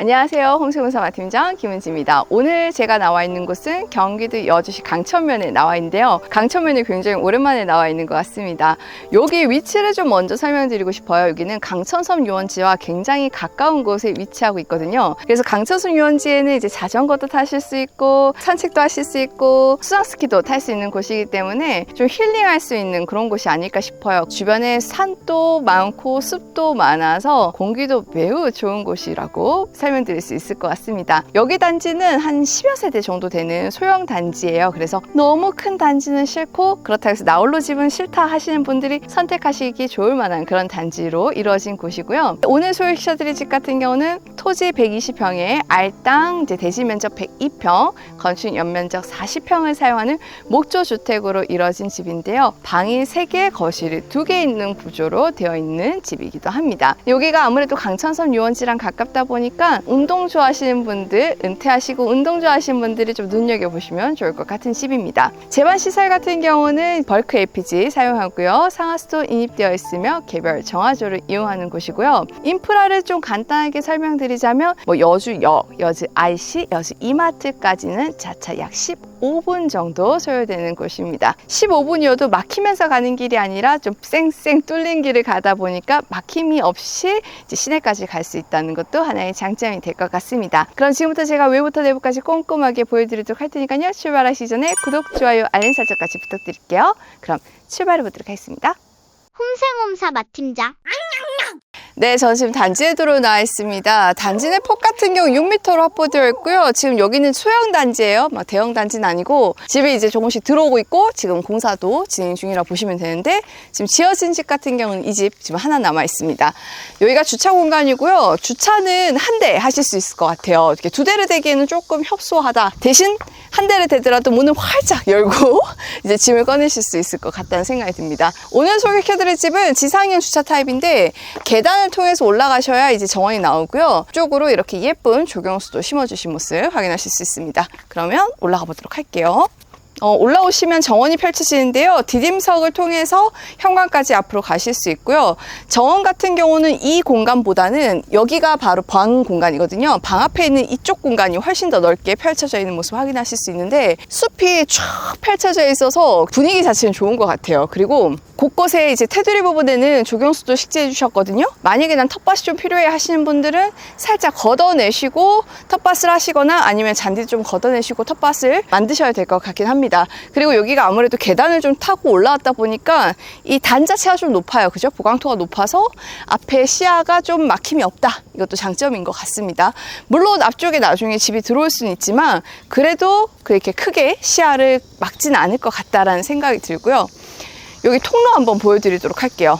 안녕하세요. 홈세공사 마팀장 김은지입니다. 오늘 제가 나와 있는 곳은 경기도 여주시 강천면에 나와 있는데요. 강천면에 굉장히 오랜만에 나와 있는 것 같습니다. 여기 위치를 좀 먼저 설명드리고 싶어요. 여기는 강천섬 유원지와 굉장히 가까운 곳에 위치하고 있거든요. 그래서 강천섬 유원지에는 이제 자전거도 타실 수 있고 산책도 하실 수 있고 수상스키도 탈 수 있는 곳이기 때문에 좀 힐링할 수 있는 그런 곳이 아닐까 싶어요. 주변에 산도 많고 숲도 많아서 공기도 매우 좋은 곳이라고 설명드릴 수 있을 것 같습니다. 여기 단지는 한 10여 세대 정도 되는 소형 단지예요. 그래서 너무 큰 단지는 싫고 그렇다고 해서 나홀로 집은 싫다 하시는 분들이 선택하시기 좋을 만한 그런 단지로 이루어진 곳이고요. 오늘 소개시켜드릴 집 같은 경우는 토지 120평에 알땅 대지 면적 102평, 건축 연면적 40평을 사용하는 목조 주택으로 이루어진 집인데요. 방이 3개, 거실이 2개 있는 구조로 되어 있는 집이기도 합니다. 여기가 아무래도 강천섬 유원지랑 가깝다 보니까 운동 좋아하시는 분들, 은퇴하시고 운동 좋아하시는 분들이 좀 눈여겨보시면 좋을 것 같은 집입니다. 제반 시설 같은 경우는 벌크 LPG 사용하고요. 상하수도 인입되어 있으며 개별 정화조를 이용하는 곳이고요. 인프라를 좀 간단하게 설명드리자면 여주역, 여주 IC, 여주 이마트까지는 자차 약 15분 정도 소요되는 곳입니다. 15분이어도 막히면서 가는 길이 아니라 좀 쌩쌩 뚫린 길을 가다 보니까 막힘이 없이 이제 시내까지 갈 수 있다는 것도 하나의 장점이 될 것 같습니다. 그럼 지금부터 제가 외부터 내부까지 꼼꼼하게 보여드리도록 할 테니까요. 출발하시기 전에 구독, 좋아요, 알림 설정까지 부탁드릴게요. 그럼 출발해 보도록 하겠습니다. 홈생홈사 마팀장. 네, 저는 지금 단지에 들어 나와 있습니다. 단지 내 폭 같은 경우 6m로 확보되어 있고요. 지금 여기는 소형 단지예요. 대형 단지는 아니고 집이 이제 조금씩 들어오고 있고 지금 공사도 진행 중이라 보시면 되는데 지금 지어진 집 같은 경우는 이 집 지금 하나 남아 있습니다. 여기가 주차 공간이고요. 주차는 한 대 하실 수 있을 것 같아요. 이렇게 2대를 대기에는 조금 협소하다. 대신 한 대를 대더라도 문을 활짝 열고 이제 짐을 꺼내실 수 있을 것 같다는 생각이 듭니다. 오늘 소개해드릴 집은 지상형 주차 타입인데 계단을 통해서 올라가셔야 이제 정원이 나오고요. 쪽으로 이렇게 예쁜 조경수도 심어주신 모습 확인하실 수 있습니다. 그러면 올라가 보도록 할게요. 올라오시면 정원이 펼쳐지는데요. 디딤석을 통해서 현관까지 앞으로 가실 수 있고요. 정원 같은 경우는 이 공간보다는 여기가 바로 방 공간이거든요. 방 앞에 있는 이쪽 공간이 훨씬 더 넓게 펼쳐져 있는 모습 확인하실 수 있는데 숲이 쫙 펼쳐져 있어서 분위기 자체는 좋은 것 같아요. 그리고 곳곳에 이제 테두리 부분에는 조경수도 식재해 주셨거든요. 만약에 난 텃밭이 좀 필요해 하시는 분들은 살짝 걷어내시고 텃밭을 하시거나 아니면 잔디 좀 걷어내시고 텃밭을 만드셔야 될 것 같긴 합니다. 그리고 여기가 아무래도 계단을 좀 타고 올라왔다 보니까 이 단 자체가 좀 높아요. 그죠? 보강토가 높아서 앞에 시야가 좀 막힘이 없다. 이것도 장점인 것 같습니다. 물론 앞쪽에 나중에 집이 들어올 수는 있지만 그래도 그렇게 크게 시야를 막지는 않을 것 같다라는 생각이 들고요. 여기 통로 한번 보여드리도록 할게요.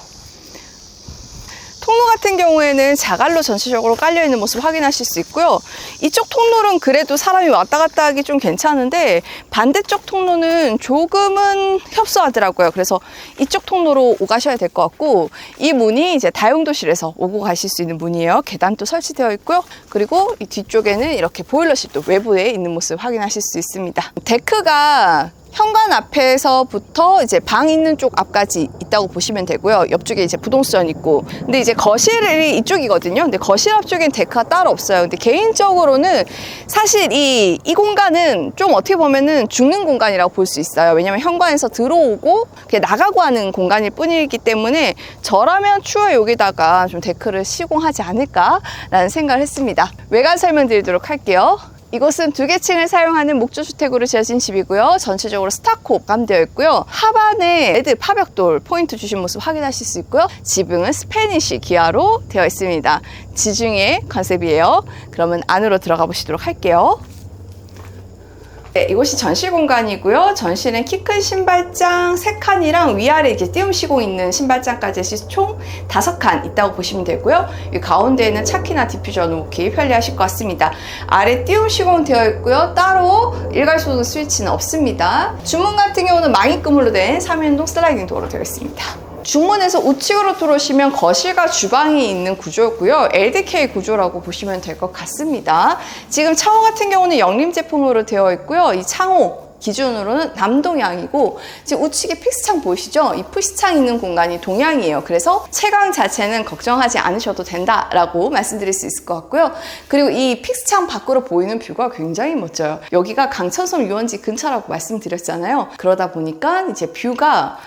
통로 같은 경우에는 자갈로 전체적으로 깔려있는 모습 확인하실 수 있고요. 이쪽 통로는 그래도 사람이 왔다 갔다 하기 좀 괜찮은데 반대쪽 통로는 조금은 협소하더라고요. 그래서 이쪽 통로로 오가셔야 될 것 같고 이 문이 이제 다용도실에서 오고 가실 수 있는 문이에요. 계단도 설치되어 있고요. 그리고 이 뒤쪽에는 이렇게 보일러실도 외부에 있는 모습 확인하실 수 있습니다. 데크가 현관 앞에서부터 이제 방 있는 쪽 앞까지 있다고 보시면 되고요. 옆쪽에 이제 부동산 있고. 근데 이제 거실이 이쪽이거든요. 근데 거실 앞쪽엔 데크가 따로 없어요. 근데 개인적으로는 사실 이 공간은 좀 어떻게 보면은 죽는 공간이라고 볼 수 있어요. 왜냐면 현관에서 들어오고 나가고 하는 공간일 뿐이기 때문에 저라면 추후에 여기다가 좀 데크를 시공하지 않을까라는 생각을 했습니다. 외관 설명드리도록 할게요. 이곳은 2개 층을 사용하는 목조주택으로 지어진 집이고요. 전체적으로 스타코 마감되어 있고요. 하반에 레드 파벽돌 포인트 주신 모습 확인하실 수 있고요. 지붕은 스페니쉬 기아로 되어 있습니다. 지중해 컨셉이에요. 그러면 안으로 들어가 보시도록 할게요. 네, 이곳이 전실 공간이고요. 전실은 키 큰 신발장 3칸이랑 위아래 이렇게 띄움 시공 있는 신발장까지 해서 총 5칸 있다고 보시면 되고요. 이 가운데에는 차키나 디퓨저 놓기 편리하실 것 같습니다. 아래 띄움 시공 되어 있고요. 따로 일괄소등 스위치는 없습니다. 주문 같은 경우는 망입금으로 된 3연동 슬라이딩 도어로 되어 있습니다. 중문에서 우측으로 들어오시면 거실과 주방이 있는 구조고요. LDK 구조라고 보시면 될 것 같습니다. 지금 창호 같은 경우는 영림 제품으로 되어 있고요. 이 창호 기준으로는 남동향이고, 지금 우측에 픽스창 보이시죠? 이 픽스창 있는 공간이 동향이에요. 그래서 채광 자체는 걱정하지 않으셔도 된다라고 말씀드릴 수 있을 것 같고요. 그리고 이 픽스창 밖으로 보이는 뷰가 굉장히 멋져요. 여기가 강천섬 유원지 근처라고 말씀드렸잖아요. 그러다 보니까 이제 뷰가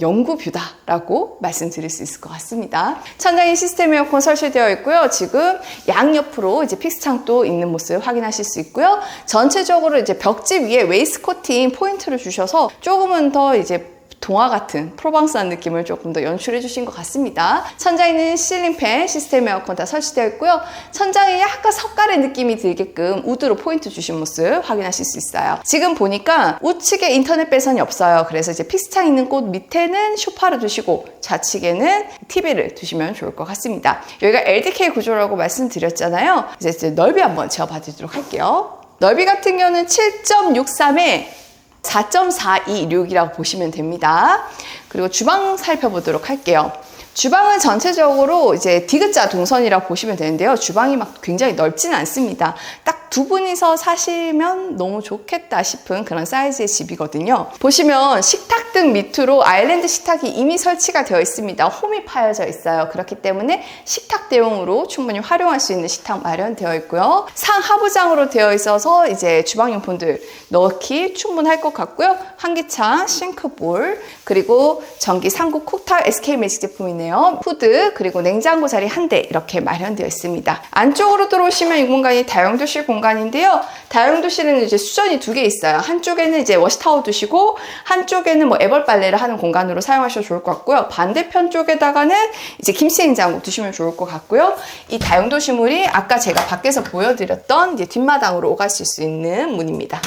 영구 뷰다라고 말씀드릴 수 있을 것 같습니다. 천장에 시스템 에어컨 설치되어 있고요. 지금 양옆으로 이제 픽스창도 있는 모습 확인하실 수 있고요. 전체적으로 이제 벽지 위에 웨이스코팅 포인트를 주셔서 조금은 더 이제 동화 같은 프로방스한 느낌을 조금 더 연출해 주신 것 같습니다. 천장에는 실링팬, 시스템 에어컨 다 설치되어 있고요. 천장에 약간 석가래 느낌이 들게끔 우드로 포인트 주신 모습 확인하실 수 있어요. 지금 보니까 우측에 인터넷 배선이 없어요. 그래서 이제 픽스창 있는 곳 밑에는 소파를 두시고 좌측에는 TV를 두시면 좋을 것 같습니다. 여기가 LDK 구조라고 말씀드렸잖아요. 이제 넓이 한번 재어봐 드리도록 할게요. 넓이 같은 경우는 7.63에 4.426이라고 보시면 됩니다. 그리고 주방 살펴보도록 할게요. 주방은 전체적으로 이제 디귿자 동선이라고 보시면 되는데요. 주방이 막 굉장히 넓지는 않습니다. 딱 두 분이서 사시면 너무 좋겠다 싶은 그런 사이즈의 집이거든요. 보시면 식탁등 밑으로 아일랜드 식탁이 이미 설치가 되어 있습니다. 홈이 파여져 있어요. 그렇기 때문에 식탁 대용으로 충분히 활용할 수 있는 식탁 마련되어 있고요. 상하부장으로 되어 있어서 이제 주방용품들 넣기 충분할 것 같고요. 환기창, 싱크볼, 그리고 전기 상구 쿡탑 SK 매직 제품이네요. 후드, 그리고 냉장고 자리 한 대 이렇게 마련되어 있습니다. 안쪽으로 들어오시면 이 공간이 다용도실 공간인데요. 다용도실은 이제 수전이 2개 있어요. 한쪽에는 이제 워시타워 두시고 한쪽에는 뭐 애벌 빨래를 하는 공간으로 사용하셔도 좋을 것 같고요. 반대편 쪽에다가는 이제 김치냉장고 두시면 좋을 것 같고요. 이 다용도실물이 아까 제가 밖에서 보여드렸던 이제 뒷마당으로 오가실 수 있는 문입니다.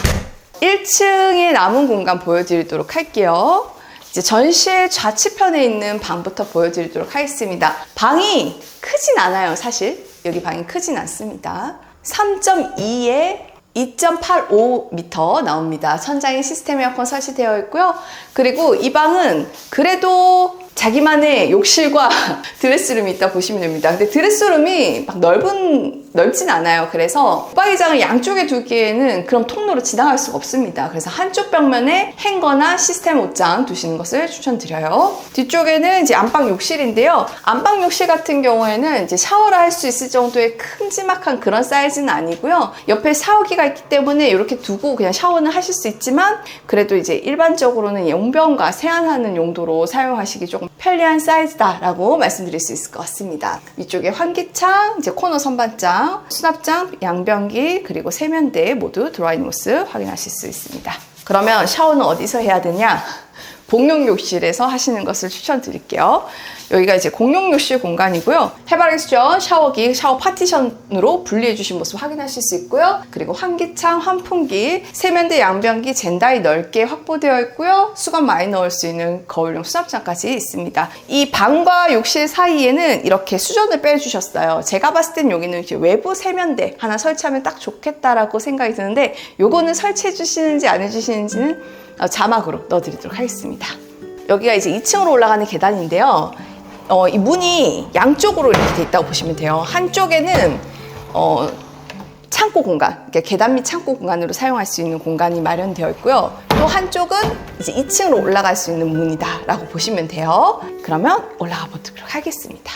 1층의 남은 공간 보여드리도록 할게요. 이제 전실 좌측편에 있는 방부터 보여드리도록 하겠습니다. 방이 크진 않아요, 사실. 여기 방이 크진 않습니다. 3.2에 2.85m 나옵니다. 천장에 시스템 에어컨 설치되어 있고요. 그리고 이 방은 그래도 자기만의 욕실과 드레스룸이 있다 보시면 됩니다. 근데 드레스룸이 막 넓진 않아요. 그래서 붙박이장을 양쪽에 두기에는 그럼 통로로 지나갈 수가 없습니다. 그래서 한쪽 벽면에 행거나 시스템 옷장 두시는 것을 추천드려요. 뒤쪽에는 이제 안방 욕실인데요. 안방 욕실 같은 경우에는 이제 샤워를 할 수 있을 정도의 큼지막한 그런 사이즈는 아니고요. 옆에 샤워기가 있기 때문에 이렇게 두고 그냥 샤워는 하실 수 있지만 그래도 이제 일반적으로는 용변과 세안하는 용도로 사용하시기 조금 편리한 사이즈다라고 말씀드릴 수 있을 것 같습니다. 위쪽에 환기창, 이제 코너 선반장, 수납장, 양변기, 그리고 세면대 모두 들어와 있는 모습 확인하실 수 있습니다. 그러면 샤워는 어디서 해야 되냐? 공용 욕실에서 하시는 것을 추천드릴게요. 여기가 이제 공용 욕실 공간이고요. 해바라기 수전, 샤워기, 샤워 파티션으로 분리해 주신 모습 확인하실 수 있고요. 그리고 환기창, 환풍기, 세면대, 양변기, 젠다이 넓게 확보되어 있고요. 수건 많이 넣을 수 있는 거울용 수납장까지 있습니다. 이 방과 욕실 사이에는 이렇게 수전을 빼주셨어요. 제가 봤을 땐 여기는 이제 외부 세면대 하나 설치하면 딱 좋겠다라고 생각이 드는데 요거는 설치해 주시는지 안 해주시는지는 자막으로 넣어드리도록 하겠습니다. 여기가 이제 2층으로 올라가는 계단인데요. 이 문이 양쪽으로 이렇게 돼 있다고 보시면 돼요. 한쪽에는 창고 공간, 그러니까 계단 및 창고 공간으로 사용할 수 있는 공간이 마련되어 있고요. 또 한쪽은 이제 2층으로 올라갈 수 있는 문이다라고 보시면 돼요. 그러면 올라가 보도록 하겠습니다.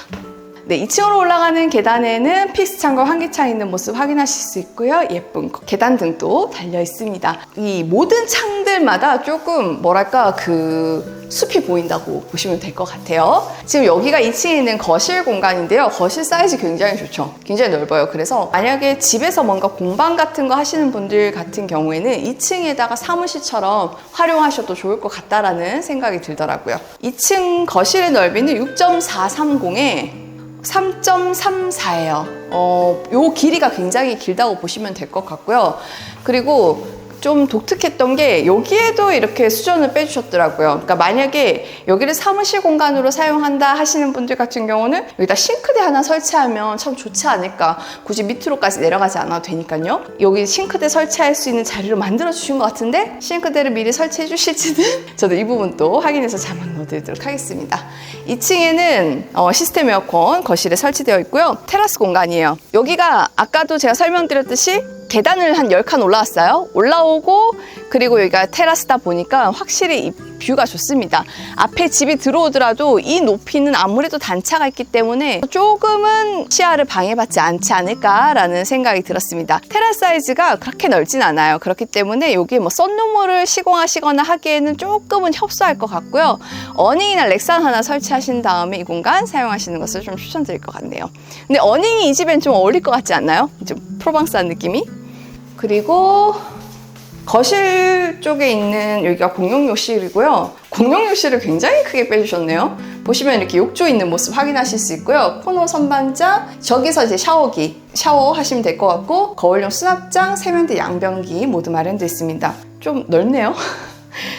네, 2층으로 올라가는 계단에는 픽스창과 환기창 있는 모습 확인하실 수 있고요. 예쁜 계단 등도 달려 있습니다. 이 모든 창들마다 조금 뭐랄까 그 숲이 보인다고 보시면 될 것 같아요. 지금 여기가 2층에 있는 거실 공간인데요. 거실 사이즈 굉장히 좋죠. 굉장히 넓어요. 그래서 만약에 집에서 뭔가 공방 같은 거 하시는 분들 같은 경우에는 2층에다가 사무실처럼 활용하셔도 좋을 것 같다라는 생각이 들더라고요. 2층 거실의 넓이는 6.430에 3.34예요. 요 길이가 굉장히 길다고 보시면 될 것 같고요. 그리고 좀 독특했던 게 여기에도 이렇게 수전을 빼주셨더라고요. 그러니까 만약에 여기를 사무실 공간으로 사용한다 하시는 분들 같은 경우는 여기다 싱크대 하나 설치하면 참 좋지 않을까. 굳이 밑으로까지 내려가지 않아도 되니까요. 여기 싱크대 설치할 수 있는 자리로 만들어 주신 것 같은데 싱크대를 미리 설치해 주실지는 저도 이 부분 또 확인해서 자막 넣어드리도록 하겠습니다. 2층에는 시스템 에어컨 거실에 설치되어 있고요. 테라스 공간이에요. 여기가 아까도 제가 설명드렸듯이 계단을 한 10칸 올라왔어요. 올라오고 그리고 여기가 테라스다 보니까 확실히 이 뷰가 좋습니다. 앞에 집이 들어오더라도 이 높이는 아무래도 단차가 있기 때문에 조금은 시야를 방해받지 않지 않을까라는 생각이 들었습니다. 테라스 사이즈가 그렇게 넓진 않아요. 그렇기 때문에 여기 뭐 썬루머를 시공하시거나 하기에는 조금은 협소할 것 같고요. 어닝이나 렉상 하나 설치하신 다음에 이 공간 사용하시는 것을 좀 추천드릴 것 같네요. 근데 어닝이 이 집엔 좀 어울릴 것 같지 않나요? 좀 프로방스한 느낌이? 그리고 거실 쪽에 있는 여기가 공용욕실이고요. 공용욕실을 굉장히 크게 빼주셨네요. 보시면 이렇게 욕조 있는 모습 확인하실 수 있고요. 코너 선반장, 저기서 이제 샤워기, 샤워하시면 될 것 같고 거울용 수납장, 세면대, 양변기 모두 마련되어 있습니다. 좀 넓네요.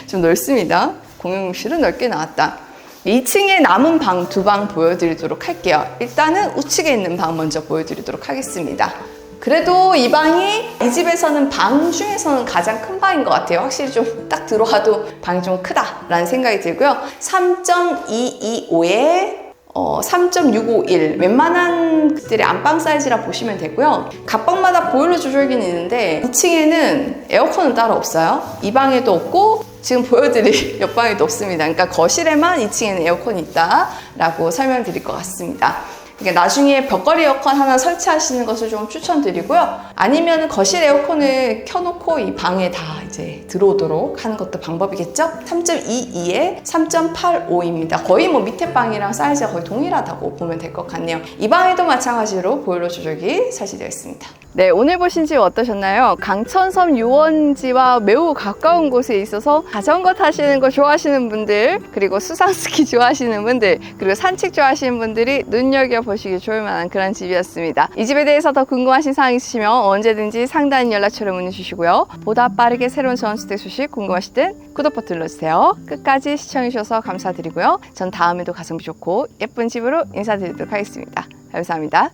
좀 넓습니다. 공용욕실은 넓게 나왔다. 2층에 남은 방 2방 보여드리도록 할게요. 일단은 우측에 있는 방 먼저 보여드리도록 하겠습니다. 그래도 이 방이 이 집에서는 방 중에서는 가장 큰 방인 것 같아요. 확실히 좀 딱 들어와도 방이 좀 크다라는 생각이 들고요. 3.225에 3.651 웬만한 것들의 안방 사이즈라 보시면 되고요. 각 방마다 보일러 조절기는 있는데 2층에는 에어컨은 따로 없어요. 이 방에도 없고 지금 보여드릴 옆방에도 없습니다. 그러니까 거실에만 2층에는 에어컨이 있다라고 설명드릴 것 같습니다. 그러니까 나중에 벽걸이 에어컨 하나 설치하시는 것을 좀 추천드리고요. 아니면 거실 에어컨을 켜놓고 이 방에 다 이제 들어오도록 하는 것도 방법이겠죠? 3.22에 3.85입니다. 거의 뭐 밑에 방이랑 사이즈가 거의 동일하다고 보면 될 것 같네요. 이 방에도 마찬가지로 보일러 조절기 설치되어 있습니다. 네, 오늘 보신 집 어떠셨나요? 강천섬 유원지와 매우 가까운 곳에 있어서 자전거 타시는 거 좋아하시는 분들, 그리고 수상스키 좋아하시는 분들, 그리고 산책 좋아하시는 분들이 눈여겨보시기 좋을 만한 그런 집이었습니다. 이 집에 대해서 더 궁금하신 사항 있으시면 언제든지 상단 연락처로 문의 주시고요. 보다 빠르게 새로운 전원주택 소식 궁금하실 땐 구독 버튼 눌러주세요. 끝까지 시청해주셔서 감사드리고요. 전 다음에도 가성비 좋고 예쁜 집으로 인사드리도록 하겠습니다. 감사합니다.